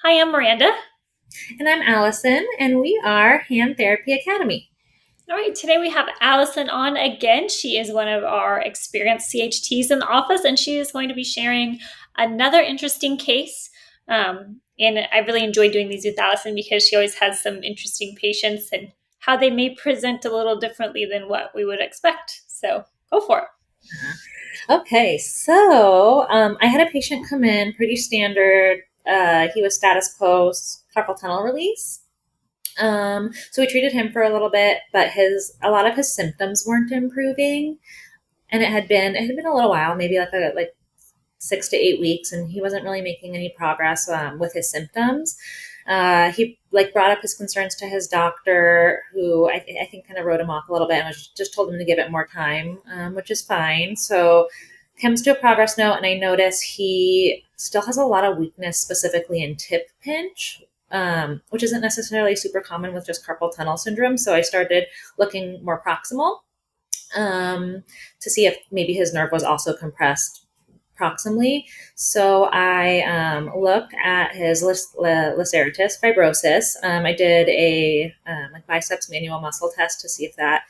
Hi, I'm Miranda. And I'm Allison, and we are Hand Therapy Academy. All right, today we have Allison on again. She is one of our experienced CHTs in the office, and she is going to be sharing another interesting case. And I really enjoy doing these with Allison because she always has some interesting patients and how they may present a little differently than what we would expect. So go for it. Okay, so I had a patient come in, pretty standard. He was status post carpal tunnel release. So we treated him for a little bit, but his a lot of his symptoms weren't improving, and it had been a little while, maybe like 6 to 8 weeks, and he wasn't really making any progress with his symptoms. He like brought up his concerns to his doctor, who I think kind of wrote him off a little bit and just told him to give it more time, which is fine. So comes to a progress note, and I notice he still has a lot of weakness, specifically in tip pinch, which isn't necessarily super common with just carpal tunnel syndrome. So I started looking more proximal to see if maybe his nerve was also compressed proximally. So I looked at his laceratus fibrosis. I did a like biceps manual muscle test to see if that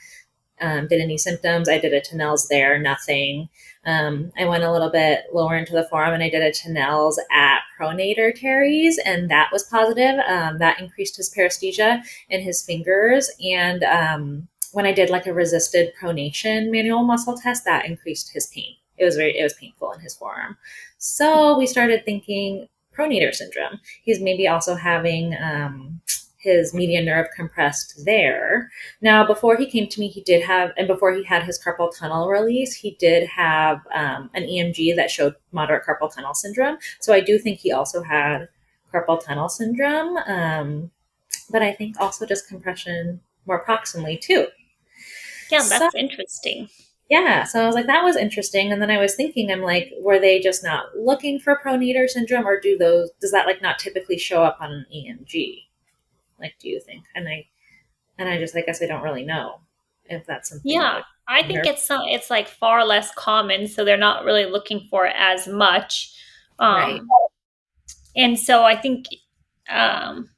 did any symptoms. I did a Tennell's there, nothing. I went a little bit lower into the forearm and I did a Tennell's at Pronator Teres, and that was positive. That increased his paresthesia in his fingers. And when I did like a resisted pronation manual muscle test, that increased his pain. It was painful in his forearm. So we started thinking pronator syndrome. He's maybe also having his median nerve compressed there. Now, before he came to me, he did have, and before he had his carpal tunnel release, he did have an EMG that showed moderate carpal tunnel syndrome. So I do think he also had carpal tunnel syndrome, but I think also just compression more proximally too. Yeah, So that's interesting. yeah, so I was like, that was interesting. And then I was thinking, I'm like, were they just not looking for pronator syndrome, or does that like not typically show up on an EMG? Like, do you think? And I just, I guess I don't really know if that's something Yeah, like I think nerve. it's like far less common, so they're not really looking for it as much. Right. Um, and so I think um,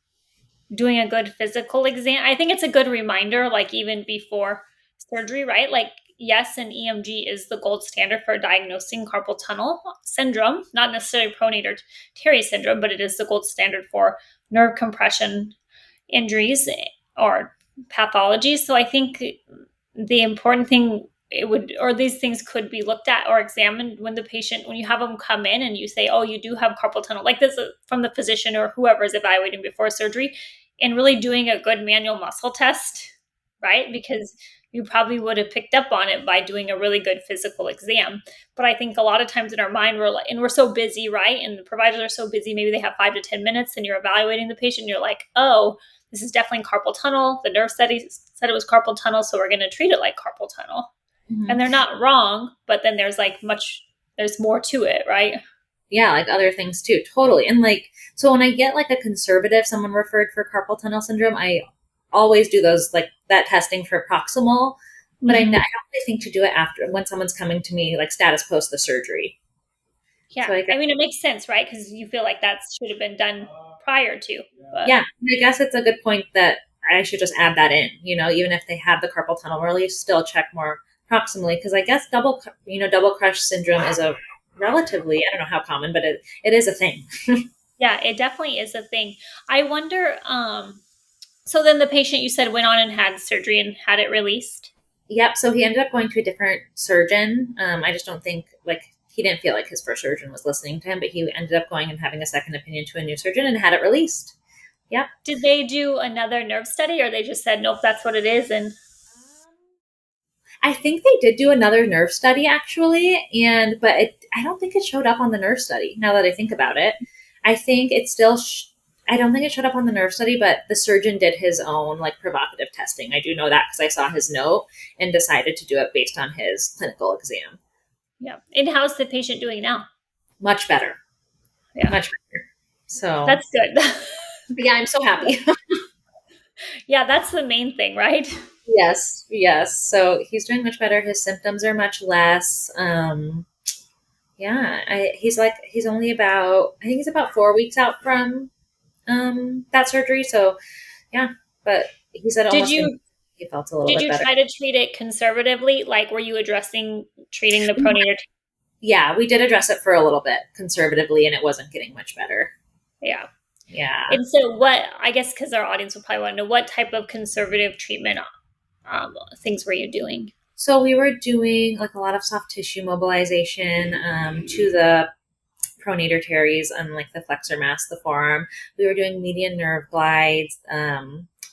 doing a good physical exam, I think it's a good reminder, like even before surgery, right? Like, yes, an EMG is the gold standard for diagnosing carpal tunnel syndrome, not necessarily pronator Terry syndrome, but it is the gold standard for nerve compression injuries or pathology. So I think the important thing it would or these things could be looked at or examined when the patient when you have them come in and you say, oh, you do have carpal tunnel, like this from the physician or whoever is evaluating before surgery, and really doing a good manual muscle test, right? Because you probably would have picked up on it by doing a really good physical exam. But I think a lot of times in our mind we're like, and we're so busy, right? And the providers are so busy, maybe they have 5 to 10 minutes and you're evaluating the patient and you're like, oh, this is definitely carpal tunnel. The nurse said it was carpal tunnel, so we're going to treat it like carpal tunnel. Hmm. And they're not wrong, but then there's more to it, right? Yeah, like other things too. Totally. And like, so when I get like a conservative, someone referred for carpal tunnel syndrome, I always do those, like that testing for proximal. But I don't Mm-hmm. really think to do it after when someone's coming to me, like status post the surgery. Yeah. So I guess, I mean, it makes sense, right? Because you feel like that should have been done prior to. But yeah, I guess it's a good point that I should just add that in, even if they have the carpal tunnel release, still check more proximally. Because I guess double crush syndrome is a relatively, I don't know how common, but it is a thing. yeah, it definitely is a thing. I wonder, so then the patient you said went on and had surgery and had it released? Yep. So he ended up going to a different surgeon. I just don't think like he didn't feel like his first surgeon was listening to him, but he ended up going and having a second opinion to a new surgeon and had it released. Yep. Did they do another nerve study or they just said, nope, that's what it is? And I think they did do another nerve study actually, I don't think it showed up on the nerve study. Now that I think about it, I think it still. I don't think it showed up on the nerve study, but the surgeon did his own like provocative testing. I do know that because I saw his note and decided to do it based on his clinical exam. yeah. And how's the patient doing now? Much better, Yeah, much better. So that's good. yeah, I'm so happy. Yeah, that's the main thing, right? Yes, yes. So he's doing much better. His symptoms are much less. Yeah, he's only about, I think he's about 4 weeks out from that surgery. So yeah, but he said Did almost you he felt a little did bit you better. try to treat it conservatively? Like, were you addressing treating the pronator? Yeah, we did address it for a little bit conservatively, and it wasn't getting much better. Yeah. Yeah. And so, what I guess because our audience will probably want to know what type of conservative treatment things were you doing? So we were doing like a lot of soft tissue mobilization to the pronator teres on like the flexor mass, the forearm. We were doing median nerve glides.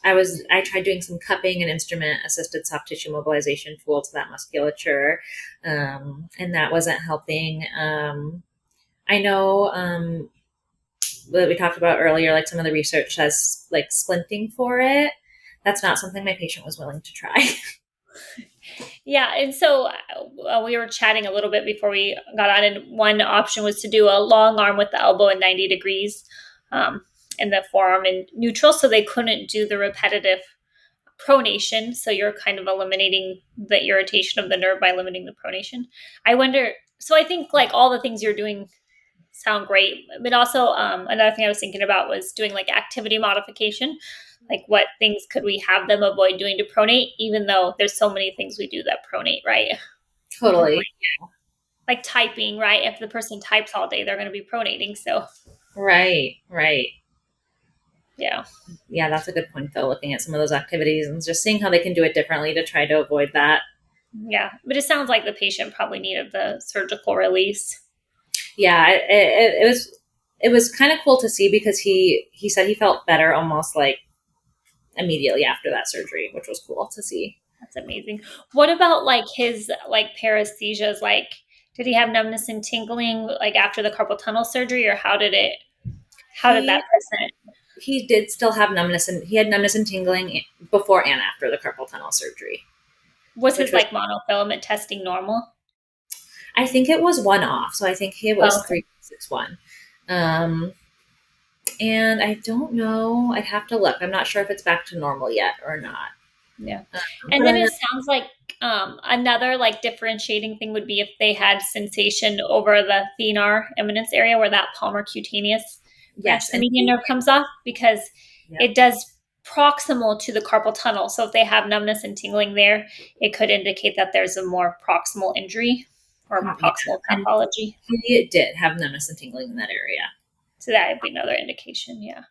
I tried doing some cupping and instrument assisted soft tissue mobilization tool to that musculature, and that wasn't helping. I know that we talked about earlier, like some of the research says like splinting for it. That's not something my patient was willing to try. Yeah, and so we were chatting a little bit before we got on, and one option was to do a long arm with the elbow in 90 degrees, and the forearm in neutral, so they couldn't do the repetitive pronation. So you're kind of eliminating the irritation of the nerve by limiting the pronation. I wonder. So I think like all the things you're doing sound great, but also another thing I was thinking about was doing like activity modification. Like what things could we have them avoid doing to pronate, even though there's so many things we do that pronate, right? We can Totally. like typing, right? If the person types all day, they're going to be pronating. So Right, right. yeah, Yeah, that's a good point though, looking at some of those activities and just seeing how they can do it differently to try to avoid that. yeah. But it sounds like the patient probably needed the surgical release. Yeah, it was kind of cool to see because he said he felt better almost like immediately after that surgery, which was cool to see. That's amazing. What about like his like paresthesias? Like, did he have numbness and tingling like after the carpal tunnel surgery, or how did He that present? he did still have numbness and he had numbness and tingling before and after the carpal tunnel surgery, Was which his was like monofilament testing normal? I think it was one off, so I think it Oh, was okay. 361. Um, and I don't know. I'd have to look. I'm not sure if it's back to normal yet or not. Yeah. But And then it sounds like another like differentiating thing would be if they had sensation over the thenar eminence area where that palmar cutaneous branch, yes, the and median nerve comes off, because yep, it does proximal to the carpal tunnel. So if they have numbness and tingling there, it could indicate that there's a more proximal injury or yeah, proximal and pathology. he did have numbness and tingling in that area. So that would be another indication. Yeah.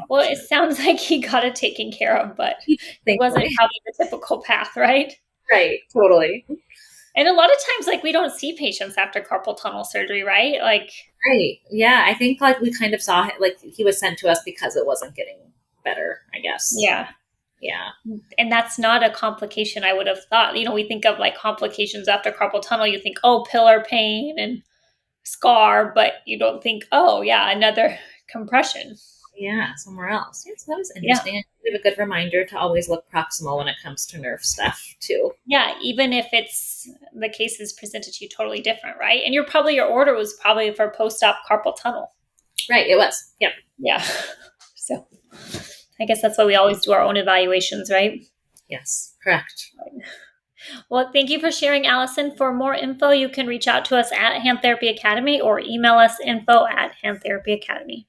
Well, it sounds like he got it taken care of, but it wasn't Thankfully, probably the typical path, right? right, totally, And a lot of times, like, we don't see patients after carpal tunnel surgery, right? Like, right. Yeah, I think like we kind of saw it, like he was sent to us because it wasn't getting better. I guess. yeah. Yeah, And that's not a complication I would have thought. You know, we think of like complications after carpal tunnel, you think, oh, pillar pain and scar, but you don't think, oh, yeah, another compression. yeah, somewhere else. Yeah, so that was Yeah. interesting. We have a good reminder to always look proximal when it comes to nerve stuff too. Yeah. Even if it's the case is presented to you totally different, right? And your order was probably for post op carpal tunnel. Right, it was. Yep. Yeah. So I guess that's why we always do our own evaluations, right? Yes, correct. Well, thank you for sharing, Allison. For more info, you can reach out to us at Hand Therapy Academy or email us info@handtherapyacademy.